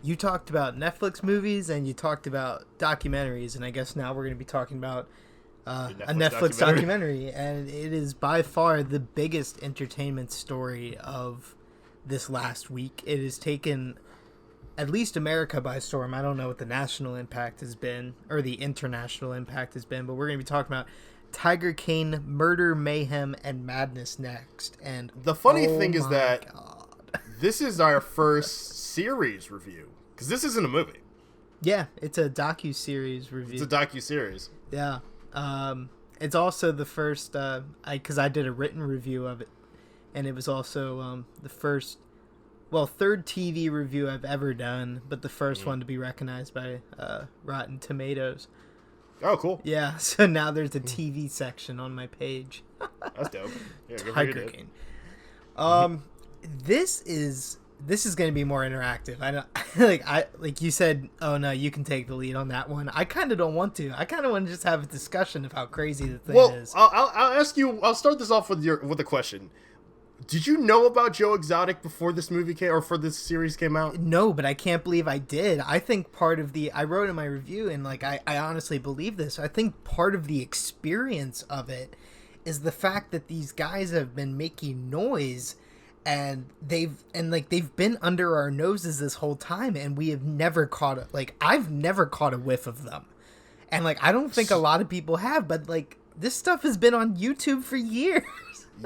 you talked about Netflix movies and you talked about documentaries, and I guess now we're going to be talking about a Netflix documentary, and it is by far the biggest entertainment story of this last week. It has taken at least America by storm. I don't know what the national impact has been, or the international impact has been, but we're going to be talking about Tiger King, Murder, Mayhem, and Madness next. And the funny thing is that this is our first series review, because this isn't a movie. Yeah, it's a Docu-Series review. It's a Docu-Series. Yeah. It's also the first, because I did a written review of it, and it was also the first, third TV review I've ever done, but the first one to be recognized by Rotten Tomatoes. Oh, cool. Yeah, so now there's a TV section on my page. That's dope. Yeah, Tiger King. This is going to be more interactive. I don't like you said. Oh no, you can take the lead on that one. I kind of don't want to. I kind of want to just have a discussion of how crazy the thing is. I'll ask you. I'll start this off with a question. Did you know about Joe Exotic before this movie came, or for this series came out? No, but I can't believe I did. I think part of I wrote in my review, and I honestly believe this. I think part of the experience of it is the fact that these guys have been making noise, and they've been under our noses this whole time, and we have never caught it. I've never caught a whiff of them, and I don't think a lot of people have. But this stuff has been on YouTube for years.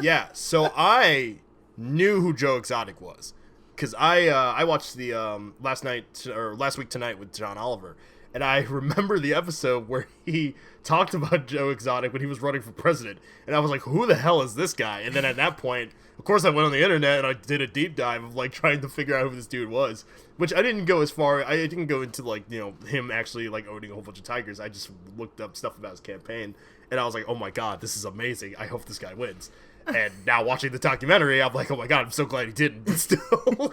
Yeah, so I knew who Joe Exotic was, because I watched the last week tonight with John Oliver, and I remember the episode where he talked about Joe Exotic when he was running for president, and I was like, who the hell is this guy? And then at that point, of course, I went on the internet and I did a deep dive of trying to figure out who this dude was, which I didn't go as far. I didn't go into him actually owning a whole bunch of tigers. I just looked up stuff about his campaign, and I was like, oh my god, this is amazing. I hope this guy wins. And now watching the documentary, I'm like, oh my god, I'm so glad he didn't. But still,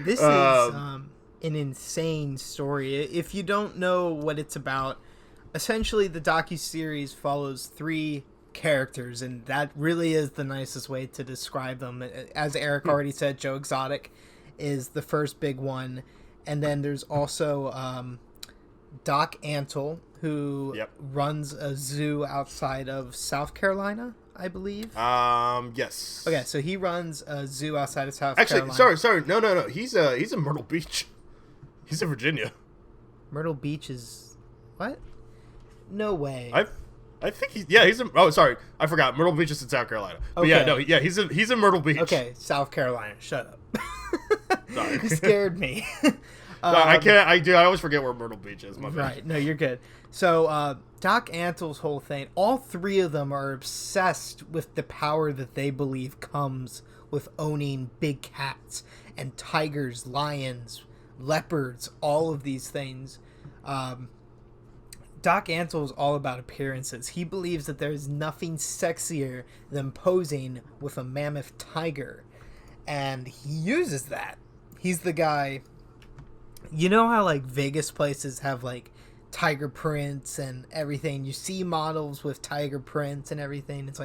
this is an insane story. If you don't know what it's about, essentially the docu-series follows three characters, and that really is the nicest way to describe them. As Erik already said, Joe Exotic is the first big one, and then there's also Doc Antle, who runs a zoo outside of South Carolina, I believe. Yes. Okay, so he runs a zoo outside of South Carolina. Sorry. No. He's in Myrtle Beach. He's in Virginia. Myrtle Beach is what? No way. I think he's in. Oh, sorry, I forgot. Myrtle Beach is in South Carolina. But okay. He's in Myrtle Beach. Okay, South Carolina. Shut up. Sorry. You scared me. I can't. I always forget where Myrtle Beach is. My bad. Right. No, you're good. So Doc Antle's whole thing, all three of them are obsessed with the power that they believe comes with owning big cats and tigers, lions, leopards, all of these things. Doc Antle is all about appearances. He believes that there's nothing sexier than posing with a mammoth tiger, and he uses that. He's the guy. You know how Vegas places have tiger prints and everything. You see models with tiger prints and everything. It's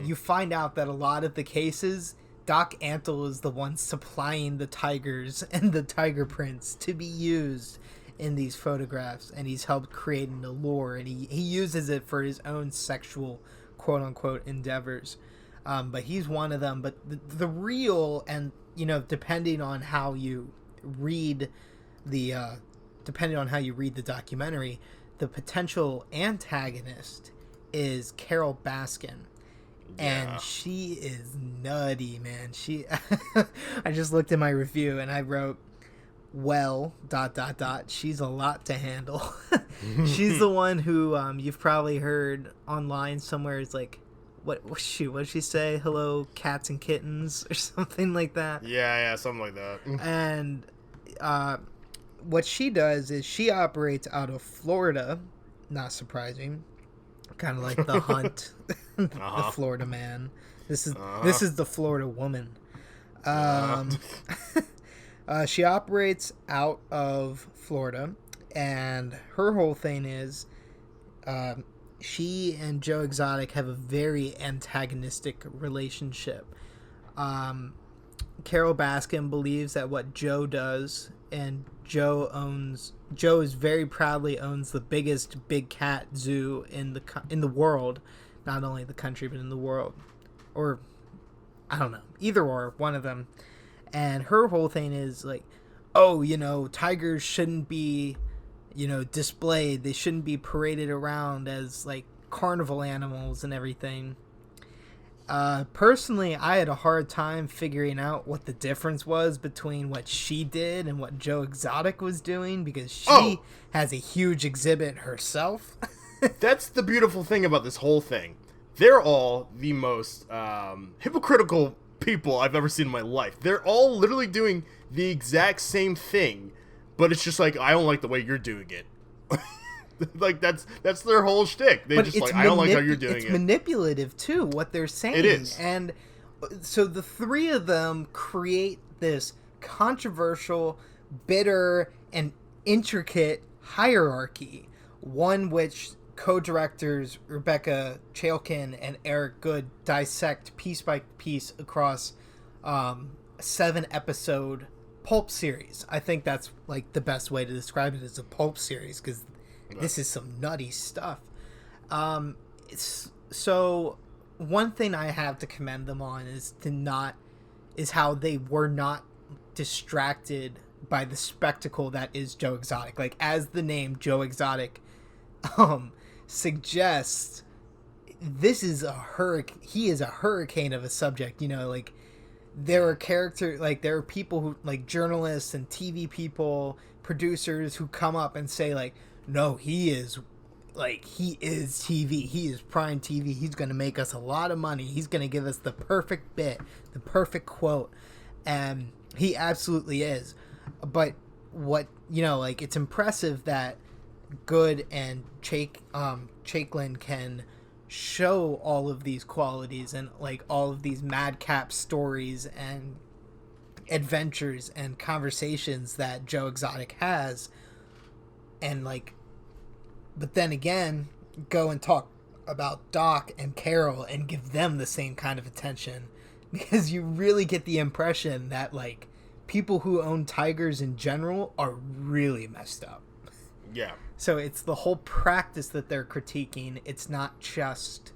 you find out that a lot of the cases, Doc Antle is the one supplying the tigers and the tiger prints to be used in these photographs, and he's helped create an allure, and he uses it for his own sexual quote-unquote endeavors. But he's one of them. But the real, and depending on how you read the documentary, the potential antagonist is Carol Baskin. And she is nutty, man. I just looked at my review and I wrote, well, ... she's a lot to handle. She's the one who you've probably heard online somewhere is what did she say? Hello, cats and kittens, or something like that. Yeah, something like that. And what she does is she operates out of Florida. Not surprising. Kind of like the Hunt, the Florida man. This is the Florida woman. She operates out of Florida, and her whole thing is she and Joe Exotic have a very antagonistic relationship. Carol Baskin believes that what Joe does, and Joe is very proudly owns the biggest big cat zoo in the world, not only the country but in the world, or I don't know, either or, one of them. And her whole thing is like, oh, tigers shouldn't be, displayed. They shouldn't be paraded around as like carnival animals and everything. Personally, I had a hard time figuring out what the difference was between what she did and what Joe Exotic was doing, because she has a huge exhibit herself. That's the beautiful thing about this whole thing. They're all the most hypocritical people I've ever seen in my life. They're all literally doing the exact same thing, but it's just like, I don't like the way you're doing it. Like that's their whole shtick. They just like, I don't like how you're doing it. It's manipulative too, what they're saying. It is. And so the three of them create this controversial, bitter, and intricate hierarchy, one which co-directors Rebecca Chalkin and Eric Good dissect piece by piece across 7-episode pulp series. I think that's like the best way to describe it, as a pulp series, because this is some nutty stuff. So one thing I have to commend them on is how they were not distracted by the spectacle that is Joe Exotic. Like, as the name Joe Exotic suggests, this is he is a hurricane of a subject. Like, there are people who, like, journalists and TV people, producers, who come up and say like, no, he is TV. He is prime TV. He's going to make us a lot of money. He's going to give us the perfect bit, the perfect quote. And he absolutely is. But it's impressive that Good and Chalkin can show all of these qualities and like all of these madcap stories and adventures and conversations that Joe Exotic has, and like, but then again, go and talk about Doc and Carol and give them the same kind of attention, because you really get the impression that like people who own tigers in general are really messed up. Yeah. So it's the whole practice that they're critiquing. It's not just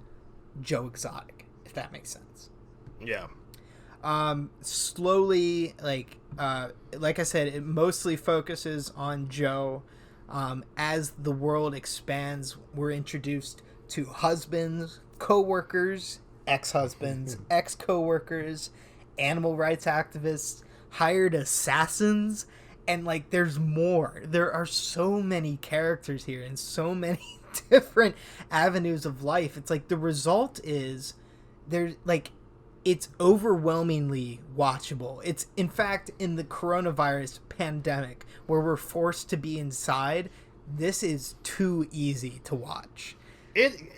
Joe Exotic, if that makes sense. Yeah. Slowly, like I said, it mostly focuses on Joe. As the world expands, we're introduced to husbands, co-workers, ex-husbands, ex-co-workers, animal rights activists, hired assassins, and like there's more. There are so many characters here and so many different avenues of life. It's like the result is it's overwhelmingly watchable. It's, in fact, in the coronavirus pandemic where we're forced to be inside, this is too easy to watch.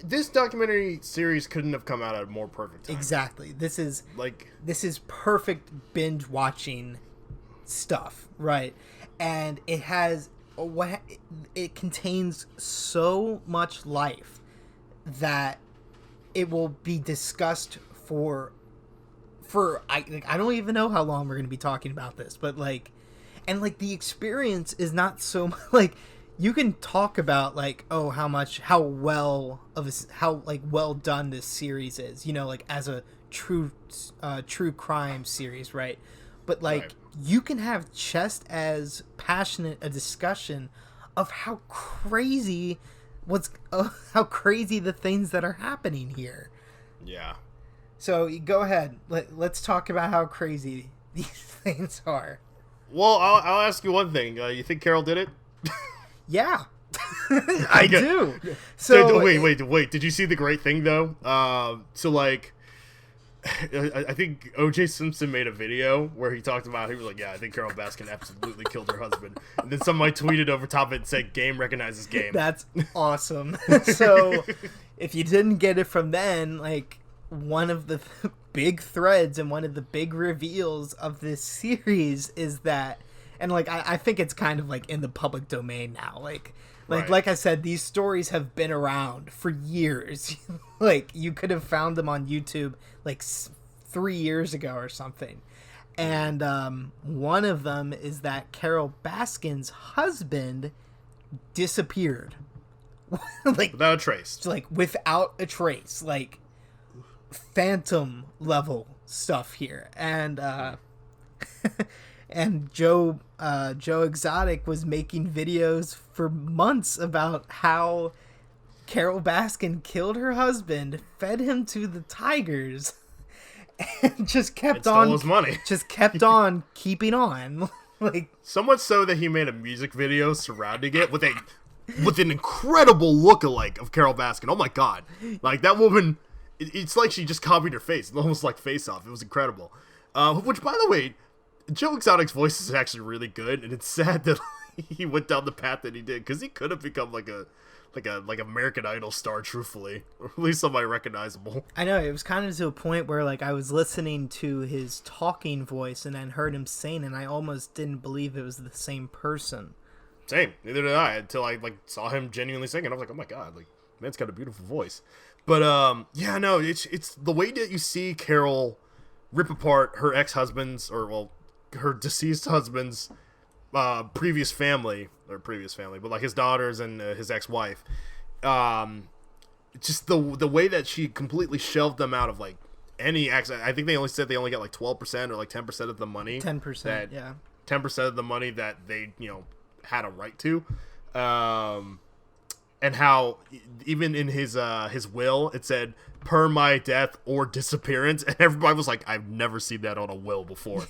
This documentary series couldn't have come out at a more perfect time. Exactly. This is perfect binge watching stuff, right? And it contains so much life that it will be discussed for I don't even know how long we're going to be talking about this, but like, and like the experience is not so like, you can talk about like, oh, how well done this series is, like as a true crime series, right? But like, right, you can have just as passionate a discussion of how crazy the things that are happening here. Yeah. So go ahead. Let's talk about how crazy these things are. Well, I'll ask you one thing. You think Carol did it? Yeah, I do. So wait. Did you see the great thing though? So like, I think O.J. Simpson made a video where he talked about, he was like, yeah, I think Carol Baskin absolutely killed her husband. And then somebody tweeted over top of it and said, game recognizes game. That's awesome. So if you didn't get it from then, like, one of the big threads and one of the big reveals of this series is that, and like, I think it's kind of like in the public domain now, like I said, these stories have been around for years. Like, you could have found them on YouTube like 3 years ago or something. And one of them is that Carol Baskin's husband disappeared. Like without a trace. like without a trace, like phantom level stuff here. And and Joe Exotic was making videos for months about how Carol Baskin killed her husband, fed him to the tigers, and just kept on his money. Just kept on keeping on. Like, so much so that he made a music video surrounding it with an incredible lookalike of Carol Baskin. Oh my god. Like, that woman, it's like she just copied her face. It's almost like Face Off. It was incredible. Which, by the way, Joe Exotic's voice is actually really good, and it's sad that he went down the path that he did, because he could have become like American Idol star, truthfully, or at least somebody recognizable. I know, it was kind of to a point where, like, I was listening to his talking voice and then heard him sing, and I almost didn't believe it was the same person. Same, neither did I, until I saw him genuinely singing. I was like, oh my god, like, man's got a beautiful voice. But yeah, no, it's the way that you see Carol rip apart her ex-husband's, or well, her deceased husband's previous family, but like his daughters and his ex-wife. Just the way that she completely shelved them out of like any access. I think they only said they only got like 12% or like 10% of the money. 10%, yeah. 10% of the money that they, had a right to. And how even in his will it said per my death or disappearance, and everybody was like, I've never seen that on a will before.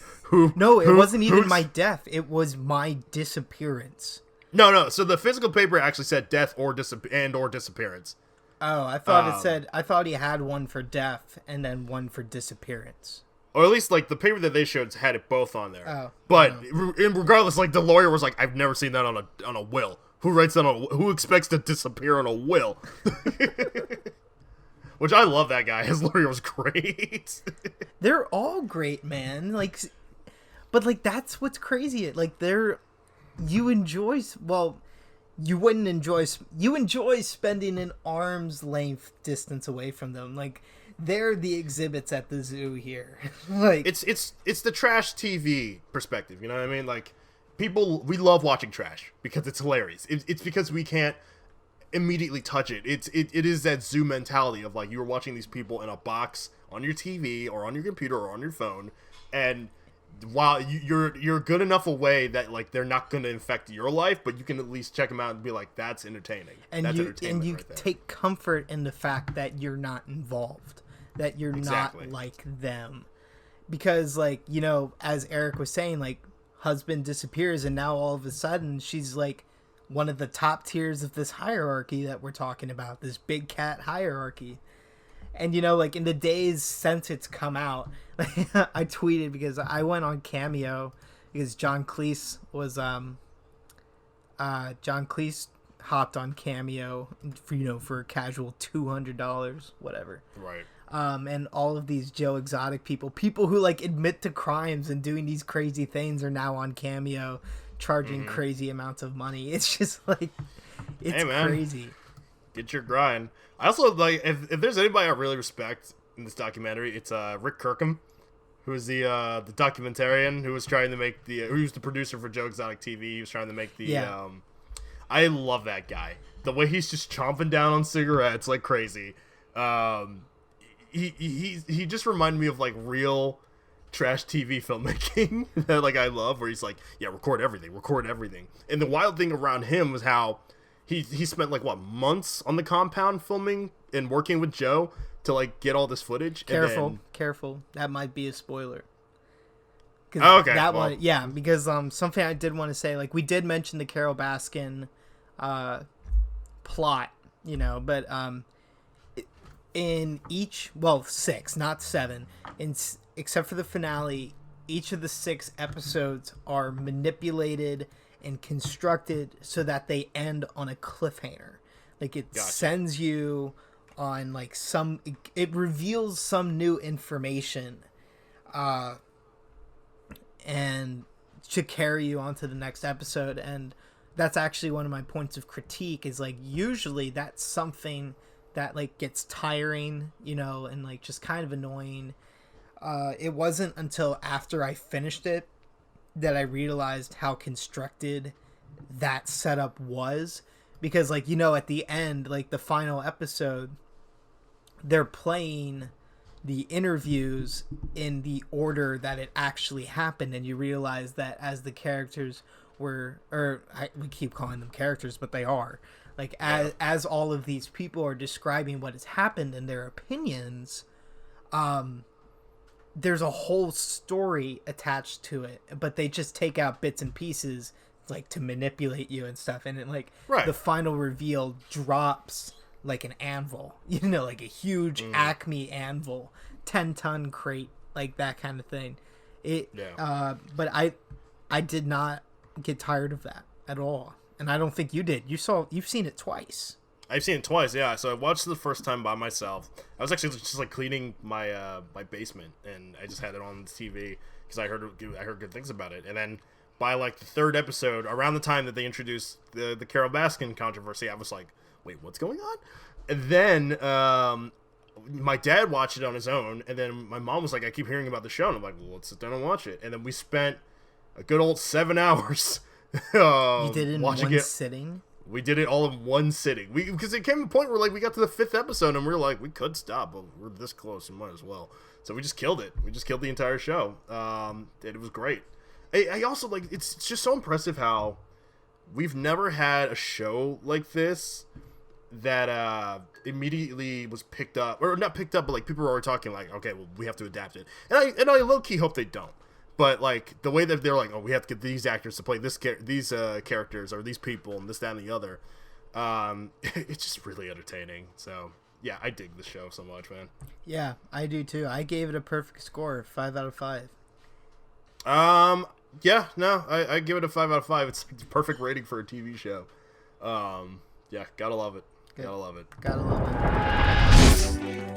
No, it wasn't even my death, it was my disappearance. No, so the physical paper actually said death or disappearance. Oh, I thought he had one for death and then one for disappearance. Or at least, like, the paper that they showed had it both on there. Oh, but regardless, like, the lawyer was like, I've never seen that on a will. Who writes that who expects to disappear on a will? Which, I love that guy. His lawyer was great. They're all great, man. Like, but like, that's what's crazy. Like, you enjoy spending an arm's length distance away from them. Like, they're the exhibits at the zoo here. Like, it's the trash TV perspective. You know what I mean? Like, we love watching trash because it's hilarious. It's because we can't immediately touch it. It is that zoo mentality of like, you were watching these people in a box on your TV or on your computer or on your phone, and while you're good enough away that like they're not going to infect your life, but you can at least check them out and be like, that's entertaining. And that's you right there. Take comfort in the fact that you're not involved, that you're Exactly. not like them, because like, as Eric was saying, like, husband disappears and now all of a sudden she's like one of the top tiers of this hierarchy that we're talking about, this big cat hierarchy. And like, in the days since it's come out, I tweeted because I went on Cameo because John Cleese hopped on Cameo for a casual $200, whatever. Right. And all of these Joe Exotic people who like admit to crimes and doing these crazy things are now on Cameo charging crazy amounts of money. It's just like, it's crazy. Get your grind. I also like, if there's anybody I really respect in this documentary, it's Rick Kirkham, who is the documentarian who was trying to make who was the producer for Joe Exotic TV. He was trying to make I love that guy. The way he's just chomping down on cigarettes like crazy. He just reminded me of like real trash TV filmmaking that like I love, where he's like, yeah, record everything. And the wild thing around him was how he spent like months on the compound filming and working with Joe to like get all this footage. Careful, that might be a spoiler. Okay, one, yeah, because something I did want to say, like, we did mention the Carol Baskin plot, but in each, 6, not 7, except for the finale, each of the 6 episodes are manipulated and constructed so that they end on a cliffhanger. Like, it sends you on like it reveals some new information and to carry you on to the next episode. And that's actually one of my points of critique, is like, usually that's something that like gets tiring, and like just kind of annoying. It wasn't until after I finished it that I realized how constructed that setup was. Because, like, at the end, like, the final episode, they're playing the interviews in the order that it actually happened, and you realize that as the characters we keep calling them characters, but they are, like, as all of these people are describing what has happened and their opinions, there's a whole story attached to it, but they just take out bits and pieces, like, to manipulate you and stuff, and it, like, the final reveal drops like an anvil, like a huge Acme anvil, 10-ton crate, like that kind of thing. But I did not get tired of that at all, and I don't think you did. You've seen it twice. I've seen it twice, yeah. So I watched it the first time by myself. I was actually just like cleaning my my basement, and I just had it on the TV because I heard good things about it. And then by like the third episode, around the time that they introduced the Carol Baskin controversy, I was like, wait, what's going on? And then my dad watched it on his own, and then my mom was like, I keep hearing about the show, and I'm like, well, let's sit down and watch it. And then we spent a good old 7 hours. You did it in one sitting? We did it all in one sitting. Because it came to a point where, like, we got to the 5th episode, and we were like, we could stop, but we're this close, and might as well. So we just killed it. We just killed the entire show. And it was great. I also, like, it's just so impressive how we've never had a show like this that immediately was picked up, or not picked up, but like people were already talking like, okay, well, we have to adapt it, and I low key hope they don't. But like the way that they're like, oh, we have to get these actors to play these characters or these people and this, that, and the other, it's just really entertaining. So yeah, I dig the show so much, man. Yeah, I do too. I gave it a perfect score, 5 out of 5. Yeah, no, I give it a 5 out of 5. It's a perfect rating for a TV show. Yeah, gotta love it. Good. Gotta love it. Gotta love it.